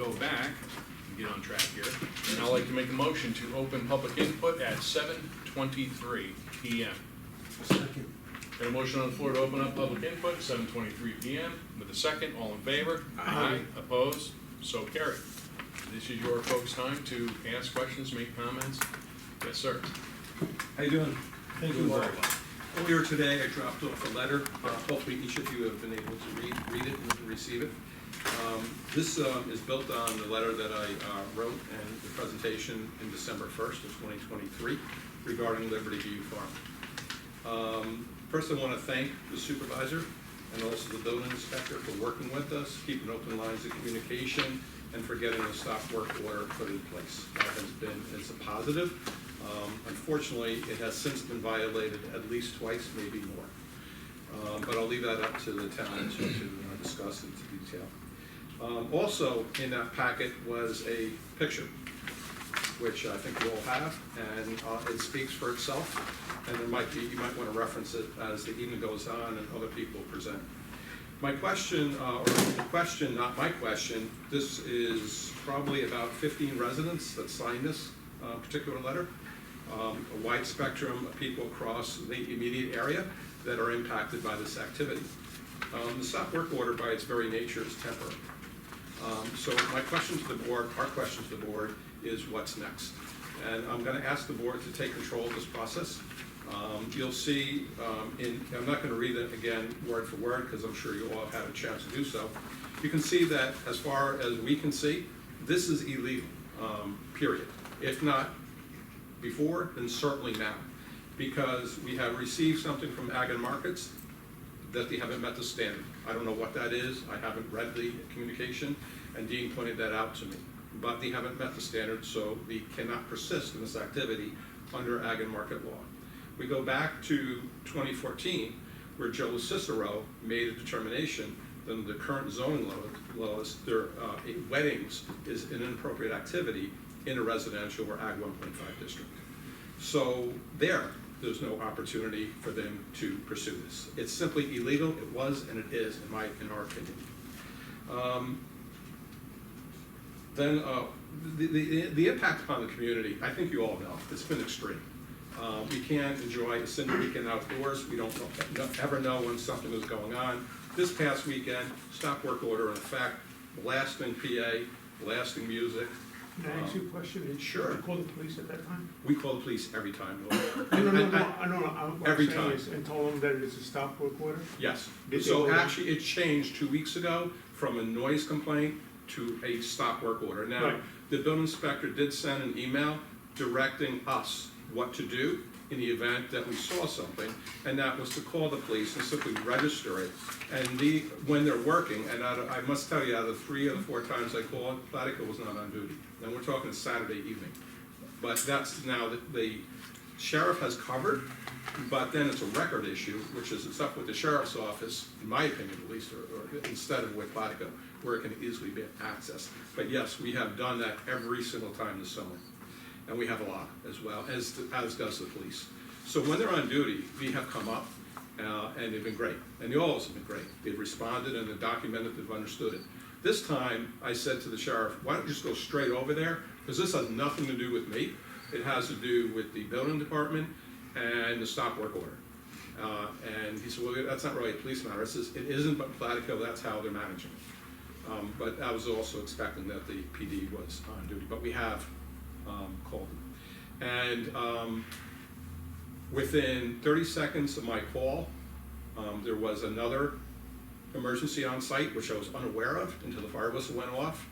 go back and get on track here. And I'd like to make a motion to open public input at 7:23 PM. Second. Got a motion on the floor to open up public input at 7:23 PM. With a second, all in favor? Aye. Opposed? So carried. This is your folks' time to ask questions, make comments. Yes, sir. How you doing? Thank you, Doing Mark. very well. Earlier today, I dropped off a letter. Hopefully each of you have been able to read it and to receive it. This is built on the letter that I wrote and the presentation in December 1st of 2023 regarding Liberty View Farm. First, I want to thank the supervisor and also the building inspector for working with us, keeping open lines of communication, and for getting a stop work order put in place. That has been, it's a positive. Unfortunately, it has since been violated at least twice, maybe more. But I'll leave that up to the town to discuss into detail. Also, in that packet was a picture, which I think you all have, and it speaks for itself. And you might want to reference it as the evening goes on and other people present. My question, or the question, not my question, this is probably about 15 residents that signed this particular letter. A wide spectrum of people across the immediate area that are impacted by this activity. The stop work order by its very nature is temporary. So my question to the board, our question to the board is what's next? And I'm going to ask the board to take control of this process. You'll see, I'm not going to read it again word for word because I'm sure you all have had a chance to do so. You can see that as far as we can see, this is illegal, period. If not before, then certainly now. Because we have received something from Ag and Markets that they haven't met the standard. I don't know what that is, I haven't read the communication, and Dean pointed that out to me. But they haven't met the standard, so they cannot persist in this activity under Ag and Market law. We go back to 2014, where Joe Cicero made a determination that the current zoning laws, weddings is an inappropriate activity in a residential or Ag 1.5 district. So there's no opportunity for them to pursue this. It's simply illegal. It was and it is, in our opinion. Then the impact upon the community, I think you all know, it's been extreme. We can't enjoy a single weekend outdoors. We don't ever know when something is going on. This past weekend, stop work order in effect, blasting PA, blasting music. Can I ask you a question? Sure. Did you call the police at that time? We call the police every time. No. What Every I'm saying time. is, and told them that it's a stop work order? Yes. Did So they- actually, it changed 2 weeks ago from a noise complaint to a stop work order. Now, Right. the building inspector did send an email directing us what to do in the event that we saw something, and that was to call the police and simply register it. And when they're working, and I must tell you, out of 3 or 4 times I called, Platico was not on duty. And we're talking Saturday evening. But that's now the sheriff has covered, but then it's a record issue, which is it's up with the sheriff's office, in my opinion at least, or instead of with Platico, where it can easily be accessed. But yes, we have done that every single time this summer. And we have a lot as well, as does the police. So when they're on duty, we have come up, and they've been great. And they always have been great. They've responded and they've documented, they've understood it. This time, I said to the sheriff, why don't you just go straight over there? Because this has nothing to do with me. It has to do with the building department and the stop work order. And he said, well, that's not really a police matter. I says, it isn't, but Platico, that's how they're managing it. But I was also expecting that the PD was on duty, but we have called them. And within 30 seconds of my call, there was another emergency on site, which I was unaware of until the fire whistle went off.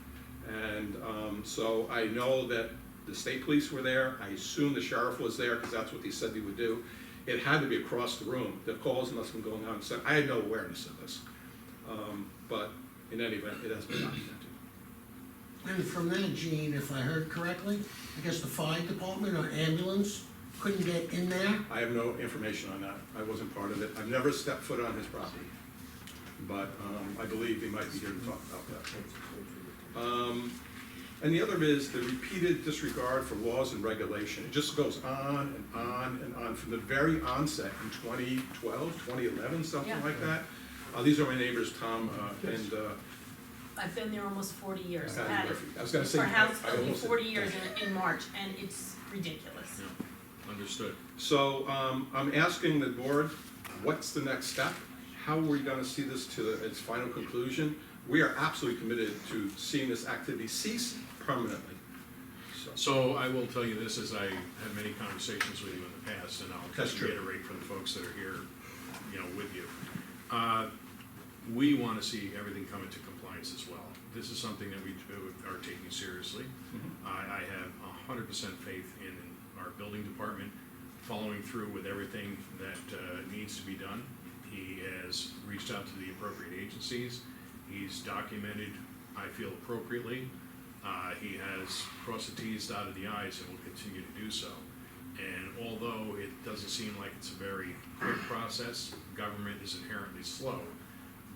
And so I know that the state police were there. I assume the sheriff was there because that's what they said they would do. It had to be across the room. The calls must have been going on. So I had no awareness of this. But in any event, it has been documented. And from that, Gene, if I heard correctly, I guess the fire department or ambulance couldn't get in there? I have no information on that. I wasn't part of it. I've never stepped foot on his property. But I believe he might be here to talk about that. And the other is the repeated disregard for laws and regulation. It just goes on and on and on from the very onset in 2012, 2011, something like that. These are my neighbors, Tom and I've been there almost 40 years. Patty Had it Murphy. I was gonna say, for house I building, almost said 40 years Patty. in March, and it's ridiculous. Yeah, understood. So, I'm asking the board, what's the next step? How are we gonna see this to its final conclusion? We are absolutely committed to seeing this activity cease permanently. So I will tell you this, as I had many conversations with you in the past, and I'll That's just true. reiterate for the folks that are here, you know, with you. We wanna see everything come into compliance as well. This is something that we are taking seriously. I have 100% faith in our building department following through with everything that needs to be done. He has reached out to the appropriate agencies. He's documented, I feel, appropriately. He has crossed the Ts, dotted the Is, and will continue to do so. And although it doesn't seem like it's a very quick process, government is inherently slow.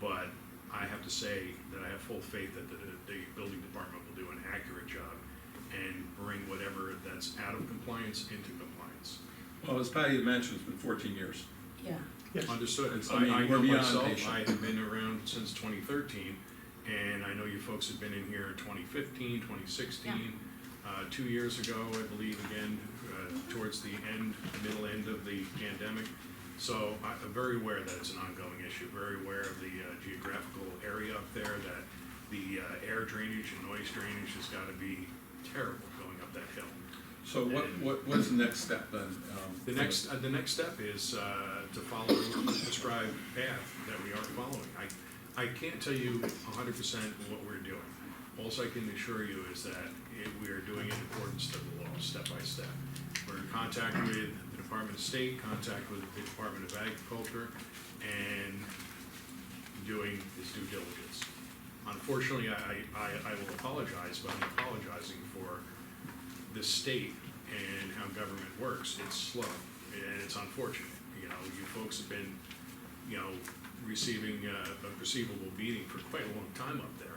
But I have to say that I have full faith that the building department will do an accurate job and bring whatever that's out of compliance into compliance. Well, as Patty had mentioned, it's been 14 years. Yeah. Yes. Understood. It's- I mean, I we're know beyond myself, patient. I have been around since 2013, and I know you folks have been in here in 2015, 2016. 2 years ago, I believe, again, towards the middle end of the pandemic. So I'm very aware that it's an ongoing issue, very aware of the geographical area up there, that the air drainage and noise drainage has got to be terrible going up that hill. So what's the next step then? The next step is to follow the prescribed path that we are following. I can't tell you 100% what we're doing. All I can assure you is that we are doing it in accordance to the law, step by step. We're in contact with the Department of State, contact with the Department of Agriculture, and doing his due diligence. Unfortunately, I will apologize, but I'm apologizing for the state and how government works. It's slow, and it's unfortunate. You know, you folks have been, you know, receiving a perceivable beating for quite a long time up there.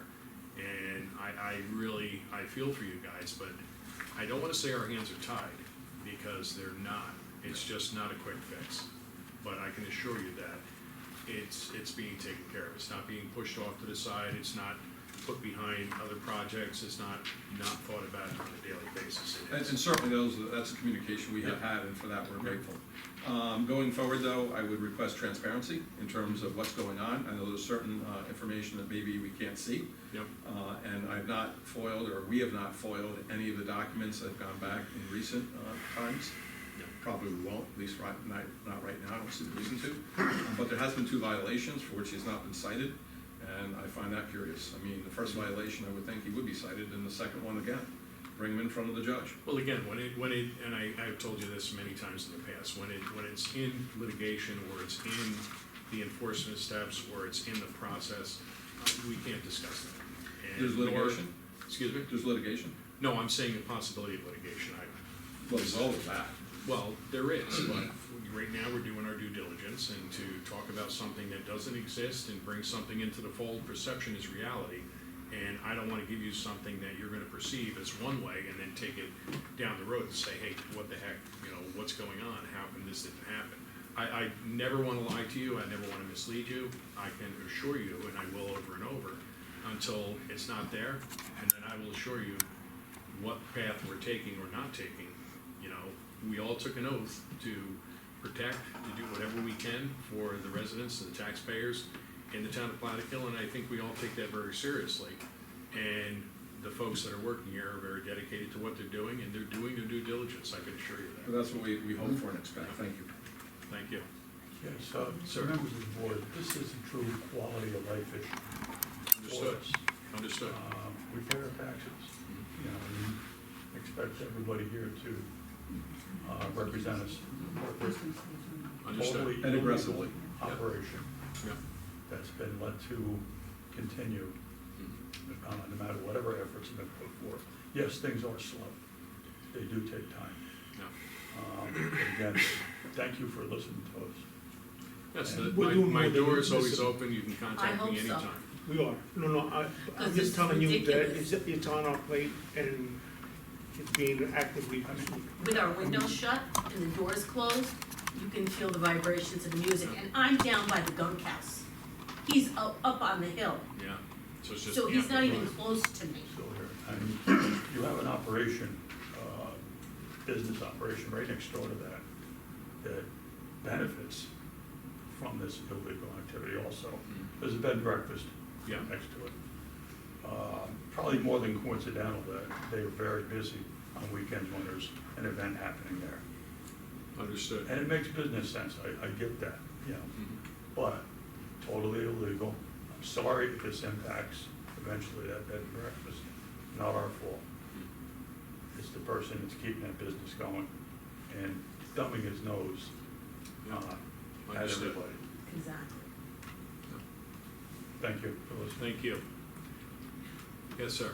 And I feel for you guys, but I don't wanna say our hands are tied, because they're not. It's just not a quick fix. But I can assure you that it's being taken care of. It's not being pushed off to the side, it's not put behind other projects, it's not thought about on a daily basis. It is. And certainly that's a communication we have had, and for that we're grateful. Going forward though, I would request transparency in terms of what's going on. I know there's certain information that maybe we can't see. Yep. And I've not foiled, or we have not foiled any of the documents that have gone back in recent times. Yep. Probably won't, at least not right now, I don't see the reason to. But there has been 2 violations for which he's not been cited, and I find that curious. I mean, the first violation, I would think he would be cited, and the second one again. Bring him in front of the judge. Well, again, when it, and I've told you this many times in the past, when it's in litigation, or it's in the enforcement steps, or it's in the process, we can't discuss that. And There's litigation? Excuse me? There's litigation? No, I'm saying the possibility of litigation. Well, there's always that. Well, there is, but right now we're doing our due diligence, and to talk about something that doesn't exist and bring something into the fold, perception is reality. And I don't wanna give you something that you're gonna perceive as one way and then take it down the road and say, hey, what the heck, you know, what's going on? How come this didn't happen? I never wanna lie to you, I never wanna mislead you. I can assure you, and I will over and over, until it's not there, and then I will assure you what path we're taking or not taking. You know, we all took an oath to protect, to do whatever we can for the residents and the taxpayers in the town of Plattekill, and I think we all take that very seriously. And the folks that are working here are very dedicated to what they're doing, and they're doing their due diligence, I can assure you But that. that's what we hope for and expect. Thank you. Thank you. Yes, Sir. members of the board, this is a true quality of life issue for Understood. us. Understood. We pay our taxes, you know, we expect everybody here to represent us. Understood. Totally And aggressively. illegal operation Yeah. that's been led to continue, no matter whatever efforts have been put forth. Yes, things are slow, they do take time. Yeah. But again, thank you for listening to us. Yes, We're doing my more than door is always listen. open, you can I contact hope me so. anytime. We are. No, I'm Because just it's telling you that ridiculous. it's on our plate and it's being actively pursued. With our windows shut and the doors closed, you can feel the vibrations of the music, and I'm down by the gunk house. He's up on the hill. Yeah. So it's just. So he's not even ample. close to me. Still here. And you have an operation, business operation right next door to that benefits from this illegal activity also. There's a bed and breakfast Yeah. next to it. Probably more than coincidental that they are very busy on weekends when there's an event happening there. Understood. And it makes business sense, I get that, you know, but totally illegal. I'm sorry if this impacts eventually that bed and breakfast, not our fault. It's the person that's keeping that business going and thumbing his nose at Understood. everybody. Exactly. Thank you for listening. Thank you. Yes, sir.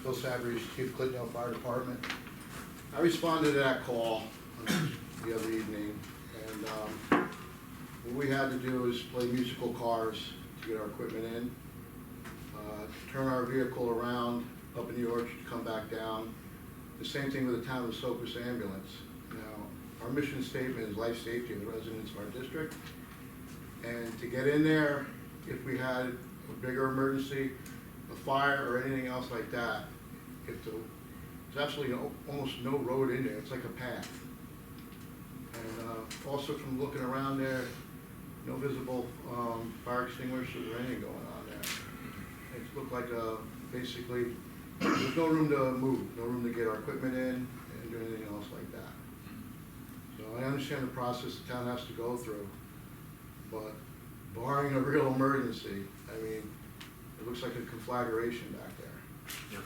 Bill Savage, Chief Clintondale Fire Department. I responded to that call the other evening, and what we had to do is play musical cars to get our equipment in, turn our vehicle around up in the orchard, come back down. The same thing with the town of Socos ambulance. Now, our mission statement is life safety of the residents of our district, and to get in there, if we had a bigger emergency, a fire or anything else like that, there's absolutely almost no road in there, it's like a path. And also from looking around there, no visible fire extinguishers or anything going on there. It looked like basically, there's no room to move, no room to get our equipment in and do anything else like that. So I understand the process the town has to go through, but barring a real emergency, I mean, it looks like a conflagration back there. Yeah.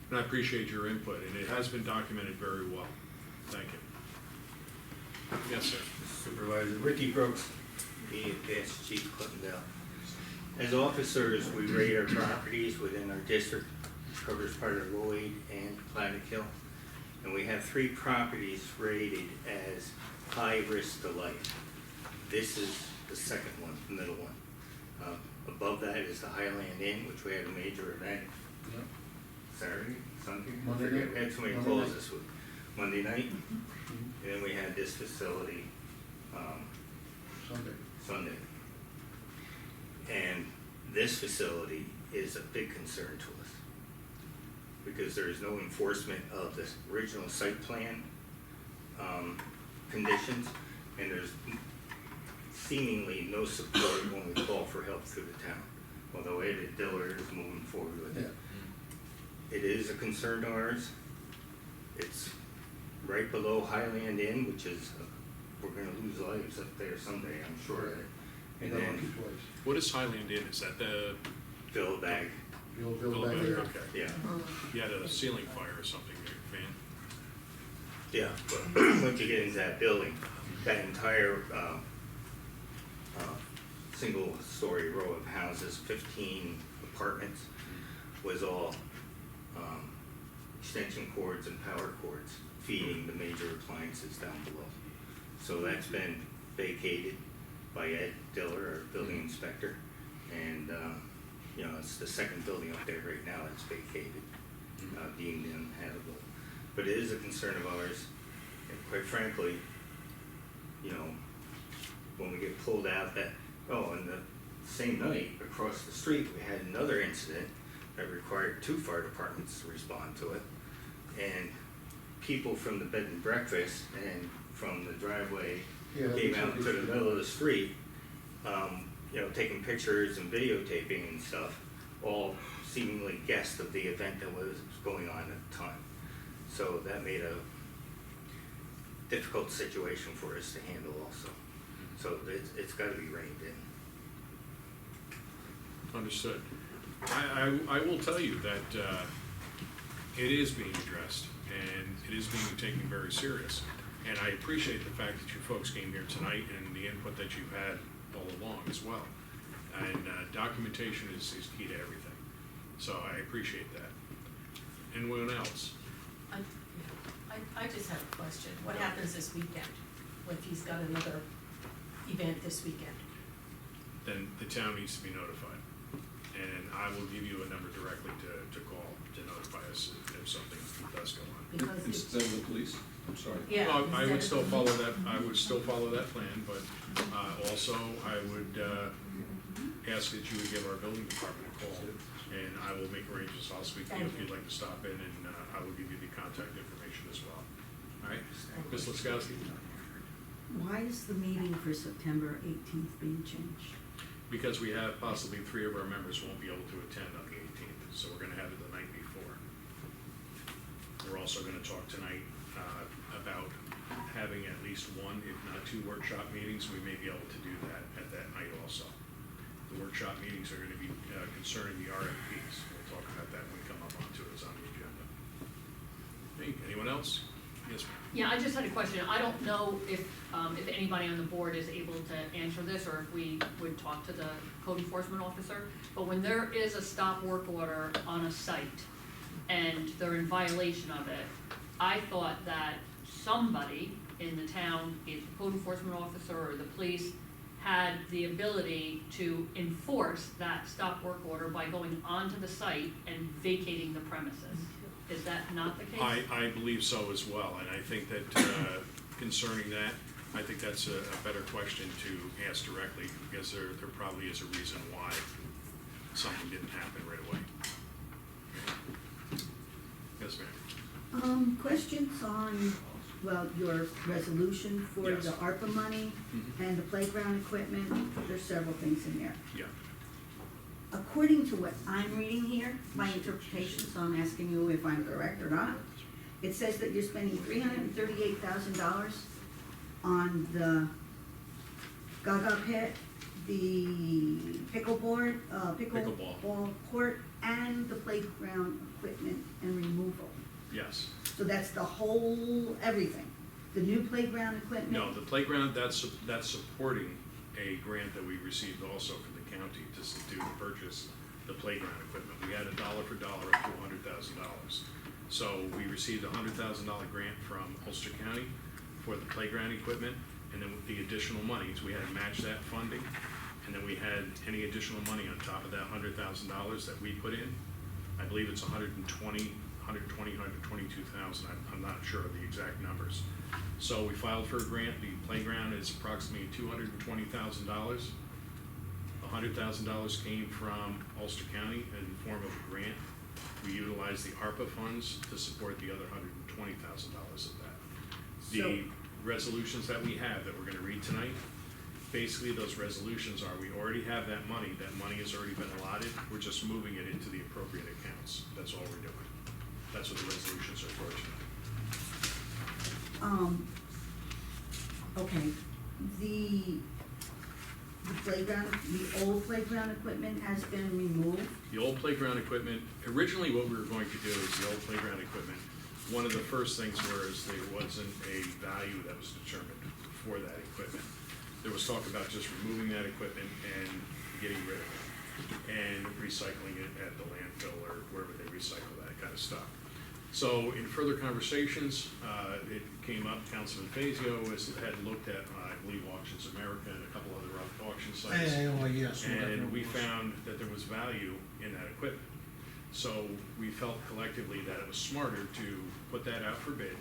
And I appreciate your input, and it has been documented very well. Thank you. Yes, sir. Supervisor Ricky Brooks, the advanced Chief Clintondale. As officers, we raid our properties within our district, covers part of Lloyd and Planet Hill. And we have 3 properties rated as high risk to life. This is the second one, the middle one. Above that is the Highland Inn, which we had a major event Saturday, Sunday? Monday I forget. night. We had somebody Monday close night. this week, Monday night. And then we had this facility, Sunday. And this facility is a big concern to us because there is no enforcement of the original site plan conditions, and there's seemingly no support when we call for help through the town, although Ed Dillard is moving forward with it. It is a concern to ours. It's right below Highland Inn, which is, we're gonna lose lives up there someday, I'm sure of it. And That then monkey place. What is Highland Inn? Is that the? fill bag, The old building Oh, back there. okay. yeah. You had a ceiling fire or something, your fan? Yeah, but once you get into that building, that entire, single-story row of houses, 15 apartments, was all, extension cords and power cords feeding the major appliances down below. So that's been vacated by Ed Diller, our building inspector, and, you know, it's the second building up there right now that's vacated, deemed uninhabitable. But it is a concern of ours, and quite frankly, you know, when we get pulled out that, and the same night, across the street, we had another incident that required 2 fire departments to respond to it. And people from the bed and breakfast and from the driveway Yeah, came that's out what into they the should middle do. of the street, you know, taking pictures and videotaping and stuff, all seemingly guessed of the event that was going on at the time. So that made a difficult situation for us to handle also. So it's gotta be reined in. Understood. I will tell you that it is being addressed, and it is being taken very serious. And I appreciate the fact that you folks came here tonight and the input that you've had all along as well. And documentation is key to everything. So I appreciate that. Anyone else? I just have a question. What happens this weekend, if he's got another event this weekend? Then the town needs to be notified. And I will give you a number directly to call to notify us if something does go on. Because it, Instead of the police, I'm sorry. yeah. Well, I instead would of still the- follow that, I would still follow that plan, but also I would ask that you would give our building department a call, and I will make arrangements, I'll speak to you if you'd like to stop in, and I will give you the contact information as well. All right, Ms. Laskowski? Why is the meeting for September 18th being changed? Because we have possibly 3 of our members won't be able to attend on the 18th, so we're gonna have it the night before. We're also gonna talk tonight about having at least 1, if not 2 workshop meetings. We may be able to do that at that night also. The workshop meetings are gonna be concerning the RFPs. We'll talk about that when we come up onto it, it's on the agenda. Hey, anyone else? Yes, ma'am. Yeah, I just had a question. I don't know if anybody on the board is able to answer this, or if we would talk to the code enforcement officer. But when there is a stop work order on a site and they're in violation of it, I thought that somebody in the town, either the code enforcement officer or the police, had the ability to enforce that stop work order by going onto the site and vacating the premises. Is that not the case? I believe so as well, and I think that concerning that, I think that's a better question to ask directly, because there probably is a reason why something didn't happen right away. Yes, ma'am. Questions on, well, your resolution for Yes. the ARPA money Mhm. and the playground equipment? There's several things in there. Yeah, According to what I'm reading here, my interpretation, so I'm asking you if I'm correct or not, it says that you're spending $338,000 on the Gaga pit, the Pickleball. pickleball court, and the playground equipment and removal. yes. So that's the whole, everything? The new playground equipment? No, the playground, that's supporting a grant that we received also from the county to purchase the playground equipment. We had a dollar for dollar up to $100,000. So we received a $100,000 grant from Ulster County for the playground equipment, and then with the additional monies, we had to match that funding, and then we had any additional money on top of that $100,000 that we put in. I believe it's 122,000, I'm not sure of the exact numbers. So we filed for a grant. The playground is approximately $220,000. $100,000 came from Ulster County in the form of a grant. We utilized the ARPA funds to support the other $120,000 of that. The So- resolutions that we have that we're gonna read tonight, basically those resolutions are, we already have that money has already been allotted, we're just moving it into the appropriate accounts. That's all we're doing. That's what the resolutions are for tonight. Okay, the playground, the old playground equipment has been removed? The old playground equipment, originally what we were going to do is the old playground equipment, one of the first things was there wasn't a value that was determined for that equipment. There was talk about just removing that equipment and getting rid of it and recycling it at the landfill or wherever they recycle that kind of stuff. So in further conversations, it came up, Councilman Fazio had looked at, I believe, Auctions America and a couple other auction sites. Yes. whatever And it we was. found that there was value in that equipment. So we felt collectively that it was smarter to put that out for bid,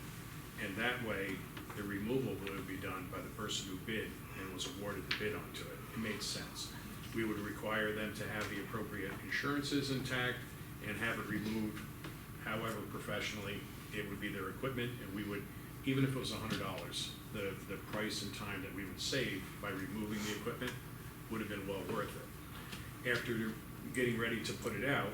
and that way, the removal would be done by the person who bid and was awarded the bid onto it. It made sense. We would require them to have the appropriate insurances intact and have it removed. However, professionally, it would be their equipment, and we would, even if it was $100, the price and time that we would save by removing the equipment would have been well worth it. After getting ready to put it out,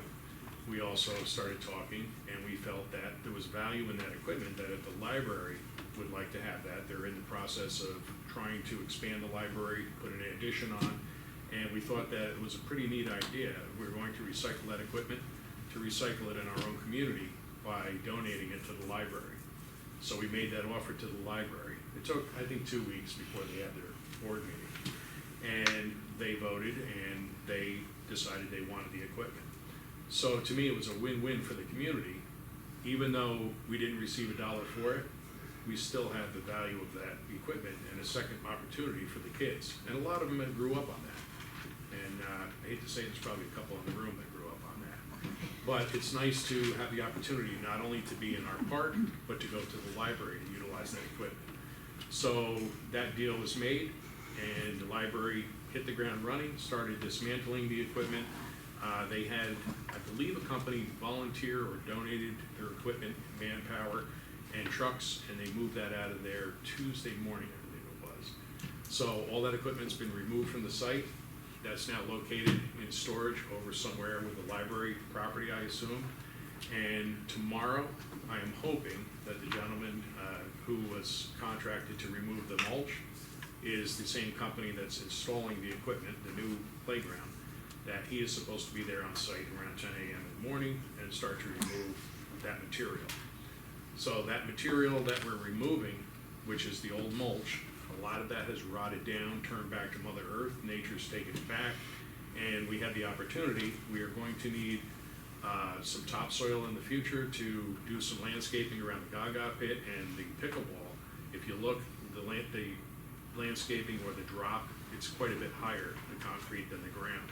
we also started talking, and we felt that there was value in that equipment, that if the library would like to have that, they're in the process of trying to expand the library, put an addition on, and we thought that it was a pretty neat idea. If we were going to recycle that equipment, to recycle it in our own community by donating it to the library. So we made that offer to the library. It took, I think, 2 weeks before they had their board meeting. And they voted, and they decided they wanted the equipment. So to me, it was a win-win for the community. Even though we didn't receive a dollar for it, we still have the value of that equipment and a second opportunity for the kids. And a lot of them had grew up on that. And I hate to say, there's probably a couple in the room that grew up on that. But it's nice to have the opportunity not only to be in our park, but to go to the library and utilize that equipment. So that deal was made, and the library hit the ground running, started dismantling the equipment. They had, I believe, a company volunteer or donated their equipment, manpower, and trucks, and they moved that out of there Tuesday morning, I believe it was. So all that equipment's been removed from the site. That's now located in storage over somewhere with the library property, I assume. And tomorrow, I am hoping that the gentleman who was contracted to remove the mulch is the same company that's installing the equipment, the new playground, that he is supposed to be there on site around 10 a.m. in the morning and start to remove that material. So that material that we're removing, which is the old mulch, a lot of that has rotted down, turned back to Mother Earth. Nature's taken it back, and we have the opportunity. We are going to need some topsoil in the future to do some landscaping around the Gaga pit and the pickleball. If you look, the landscaping or the drop, it's quite a bit higher, the concrete, than the ground.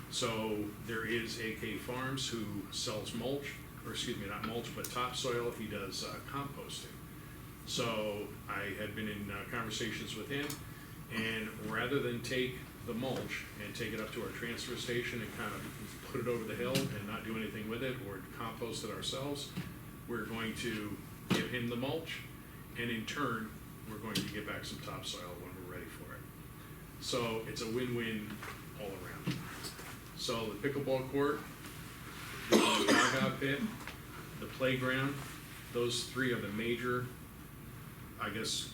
So there is AK Farms who sells mulch, or excuse me, not mulch, but topsoil. He does composting. So I had been in conversations with him, and rather than take the mulch and take it up to our transfer station and kind of put it over the hill and not do anything with it or compost it ourselves, we're going to give him the mulch, and in turn, we're going to get back some topsoil when we're ready for it. So it's a win-win all around. So the pickleball court, the Gaga pit, the playground, those three are the major, I guess,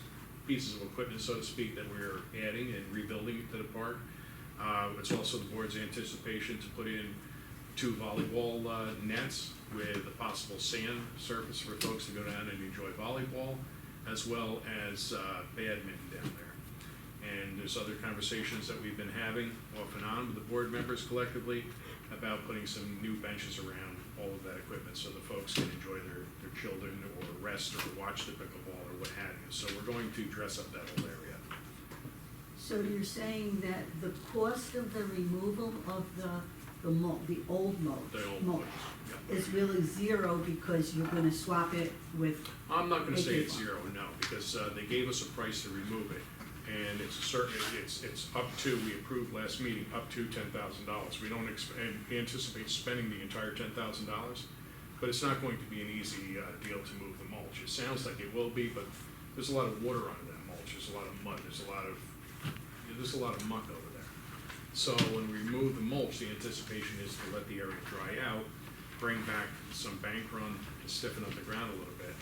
pieces of equipment, so to speak, that we're adding and rebuilding to the park. It's also the board's anticipation to put in 2 volleyball nets with a possible sand surface for folks to go down and enjoy volleyball, as well as badminton down there. And there's other conversations that we've been having off and on with the board members collectively about putting some new benches around all of that equipment so the folks can enjoy their children or rest or watch the pickleball or what have you. So we're going to dress up that whole area. So you're saying that the cost of the removal of the old mulch, The old mulch, yeah. is really zero because you're gonna swap it with, I'm not gonna say AK it's zero, no, because they gave us a price to remove it. And it's up to, we approved last meeting, up to $10,000. We don't anticipate spending the entire $10,000, but it's not going to be an easy deal to move the mulch. It sounds like it will be, but there's a lot of water under that mulch, there's a lot of mud, there's a lot of muck over there. So when we remove the mulch, the anticipation is to let the area dry out, bring back some bank run to stiffen up the ground a little bit,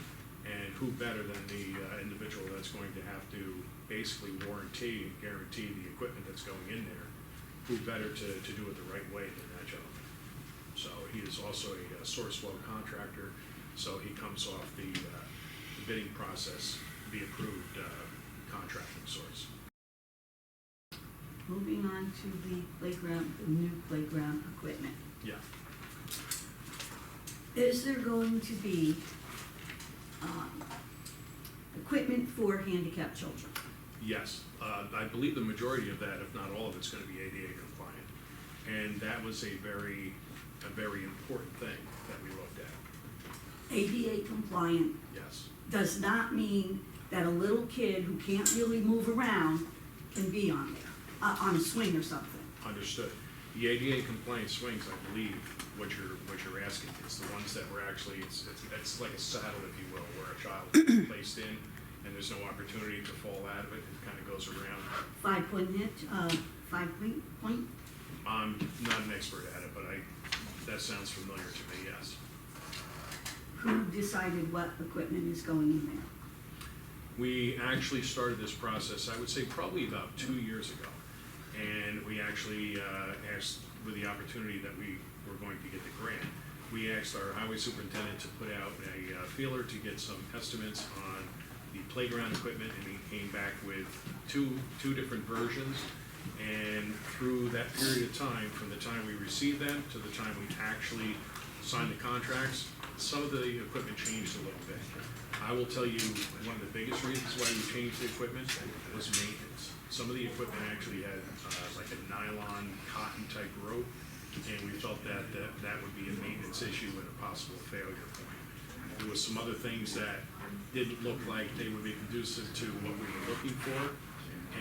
and who better than the individual that's going to have to basically warranty and guarantee the equipment that's going in there, who better to do it the right way than that gentleman. So he is also a source flow contractor, so he comes off the bidding process, the approved contracting source. moving on to the playground, the new playground equipment. Yeah. Is there going to be equipment for handicapped children? Yes, I believe the majority of that, if not all of it's gonna be ADA compliant. And that was a very important thing that we looked at. ADA compliant Yes, does not mean that a little kid who can't really move around can be on there, on a swing or something. understood. The ADA compliant swings, I believe, what you're asking, is the ones that were actually, it's like a saddle, if you will, where a child is placed in, and there's no opportunity to fall out of it, it kind of goes around. 5-point hit, 5-point? I'm not an expert at it, but that sounds familiar to me, yes. Who decided what equipment is going in there? We actually started this process, I would say probably about 2 years ago. And we actually asked, with the opportunity that we were going to get the grant, we asked our highway superintendent to put out a feeler to get some estimates on the playground equipment, and he came back with two different versions. And through that period of time, from the time we received them to the time we actually signed the contracts, some of the equipment changed a little bit. I will tell you, one of the biggest reasons why we changed the equipment was maintenance. Some of the equipment actually had like a nylon cotton type rope, and we felt that would be a maintenance issue and a possible failure point. There was some other things that didn't look like they would be conducive to what we were looking for,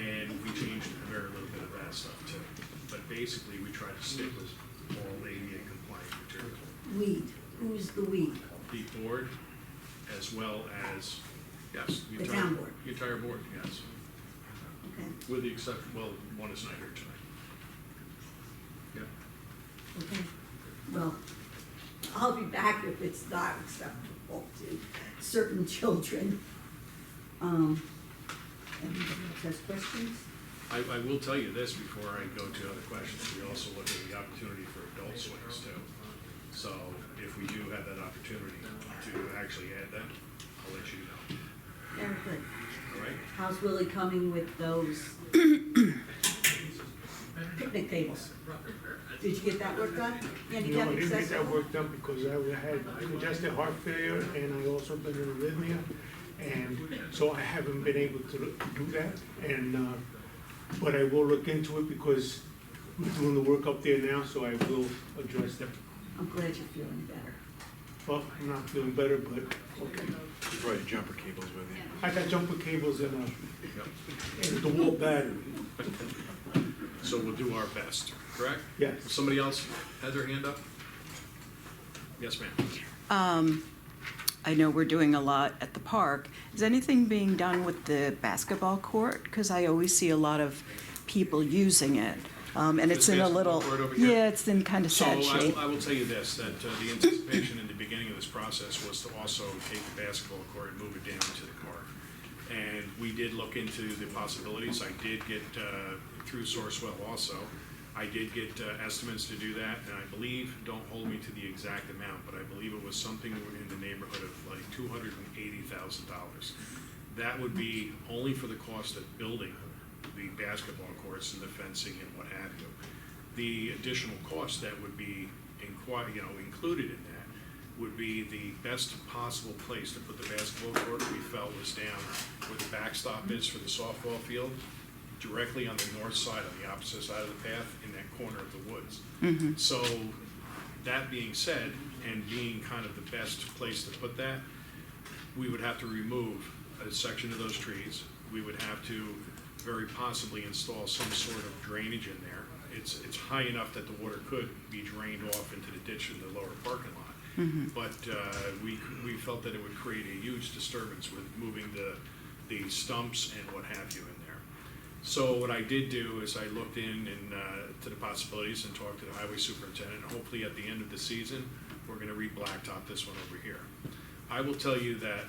And we changed a very little bit of that stuff too. But basically, we try to stick with all ADA compliant material. Weed, who's the weed? The board, as well as, yes. The town board. The entire board, yes. Okay, With the exception, well, one is not here tonight. Yeah. okay. Well, I'll be back if it's not acceptable to certain children. Anybody else has questions? I will tell you this before I go to other questions. We also look at the opportunity for adult swings too. So if we do have that opportunity to actually add that, I'll let you know. Very good. All right? How's Willie coming with those picnic tables? Did you get that work done? No, I Handicap didn't get that accessible? work done because I had congestive heart failure and I also been in arrhythmia. And so I haven't been able to do that. And, but I will look into it because we're doing the work up there now, so I will address them. I'm glad you're feeling better. Well, I'm not feeling better, but okay. You brought your jumper cables with you. I got jumper cables and the wall battery. So we'll do our best, correct? Yes. Somebody else had their hand up? Yes, ma'am. I know we're doing a lot at the park. Is anything being done with the basketball court? Because I always see a lot of people using it. And it's This in a basketball little, court over here? yeah, it's in kind of So sad shape. I will tell you this, that the anticipation in the beginning of this process was to also take the basketball court and move it down to the park. And we did look into the possibilities. I did get, through Sourcewell also, I did get estimates to do that, and I believe, don't hold me to the exact amount, but I believe it was something in the neighborhood of like $280,000. That would be only for the cost of building the basketball courts and the fencing and what have you. The additional cost that would be included in that would be the best possible place to put the basketball court we felt was down where the backstop is for the softball field, directly on the north side, on the opposite side of the path, in that corner of the woods. So, that being said, and being kind of the best place to put that, we would have to remove a section of those trees. We would have to very possibly install some sort of drainage in there. It's high enough that the water could be drained off into the ditch in the lower parking lot. But we felt that it would create a huge disturbance with moving the stumps and what have you in there. So what I did do is I looked in and to the possibilities and talked to the highway superintendent, and hopefully at the end of the season, we're gonna re-blacktop this one over here. I will tell you that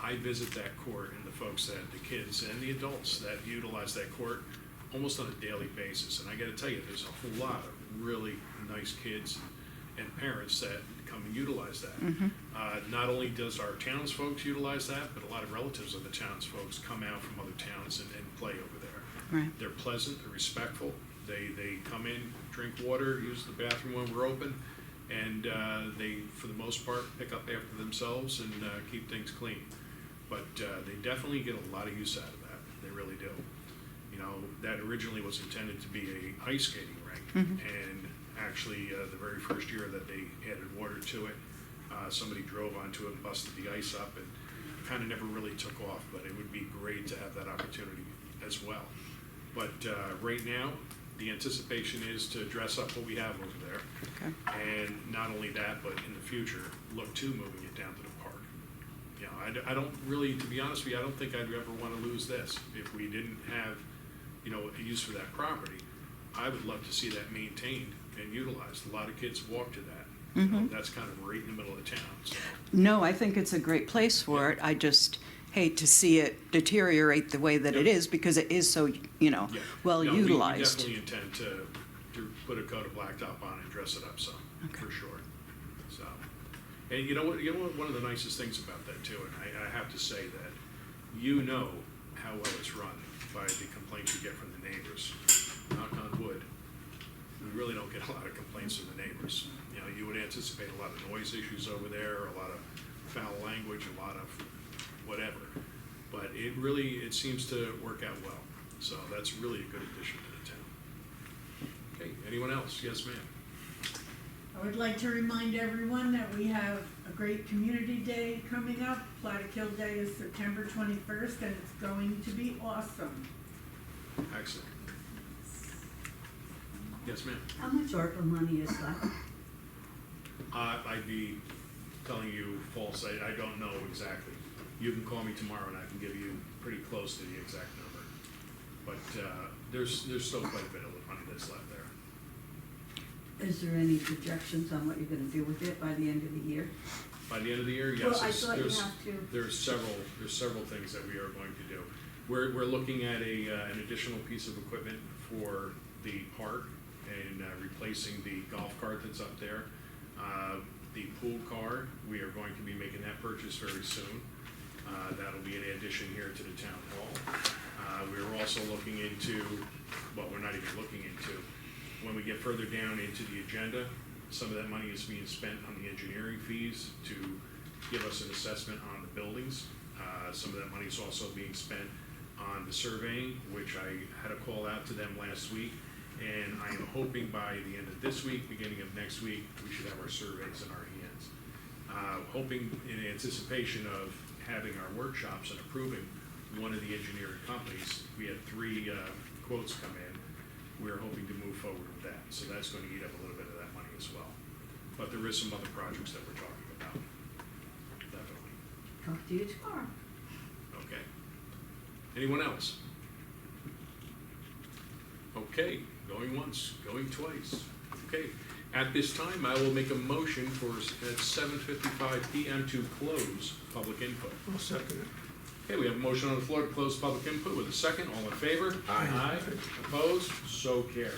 I visit that court and the folks that, the kids and the adults that utilize that court almost on a daily basis. And I gotta tell you, there's a whole lot of really nice kids and parents that come and utilize that. Not only does our townsfolk utilize that, but a lot of relatives of the townsfolk come out from other towns and play over there. Right. They're pleasant, they're respectful, they come in, drink water, use the bathroom when we're open, and they, for the most part, pick up after themselves and keep things clean. But they definitely get a lot of use out of that, they really do. You know, that originally was intended to be a ice skating rink, and actually, the very first year that they added water to it, somebody drove onto it and busted the ice up, and kind of never really took off, but it would be great to have that opportunity as well. But right now, the anticipation is to dress up what we have over there. Okay. And not only that, but in the future, look to moving it down to the park. You know, I don't really, to be honest with you, I don't think I'd ever want to lose this. If we didn't have, you know, a use for that property, I would love to see that maintained and utilized. A lot of kids walk to that. You know, that's kind of right in the middle of the town, so. No, I think it's a great place for it. I just hate to see it deteriorate the way that it is, because it is so, Yeah. well No, utilized. We definitely intend to put a coat of blacktop on it and dress it up some, Okay. for sure. So, and you know what, one of the nicest things about that too, and I have to say that, you know how well it's run by the complaints you get from the neighbors. Knock on wood, we really don't get a lot of complaints from the neighbors. You know, you would anticipate a lot of noise issues over there, a lot of foul language, a lot of whatever. But it seems to work out well. So that's really a good addition to the town. Okay, anyone else? Yes, ma'am. I would like to remind everyone that we have a great community day coming up. Plattekill Day is September 21st, and it's going to be awesome. Excellent. Yes, ma'am. How much ARPA money is left? I'd be telling you false, I don't know exactly. You can call me tomorrow and I can give you pretty close to the exact number. But, there's still quite a bit of money that's left there. Is there any projections on what you're gonna do with it by the end of the year? By the end of the year, yes, Well, I thought you have to. there's several things that we are going to do. We're looking at an additional piece of equipment for the park and replacing the golf cart that's up there. The pool car, we are going to be making that purchase very soon. That'll be an addition here to the town hall. We're also looking into, well, we're not even looking into, when we get further down into the agenda, some of that money is being spent on the engineering fees to give us an assessment on the buildings. Some of that money is also being spent on the surveying, which I had a call out to them last week. And I am hoping by the end of this week, beginning of next week, we should have our surveys in our hands. Hoping in anticipation of having our workshops and approving one of the engineering companies, we had 3 quotes come in. We're hoping to move forward with that, so that's going to eat up a little bit of that money as well. But there is some other projects that we're talking about, definitely. Talk to you tomorrow. Okay. Anyone else? Okay, going once, going twice. Okay, at this time, I will make a motion for at 7:55 PM to close public input. I'll second it. Okay, we have a motion on the floor to close public input with a second. All in favor? Aye. Opposed? So carried.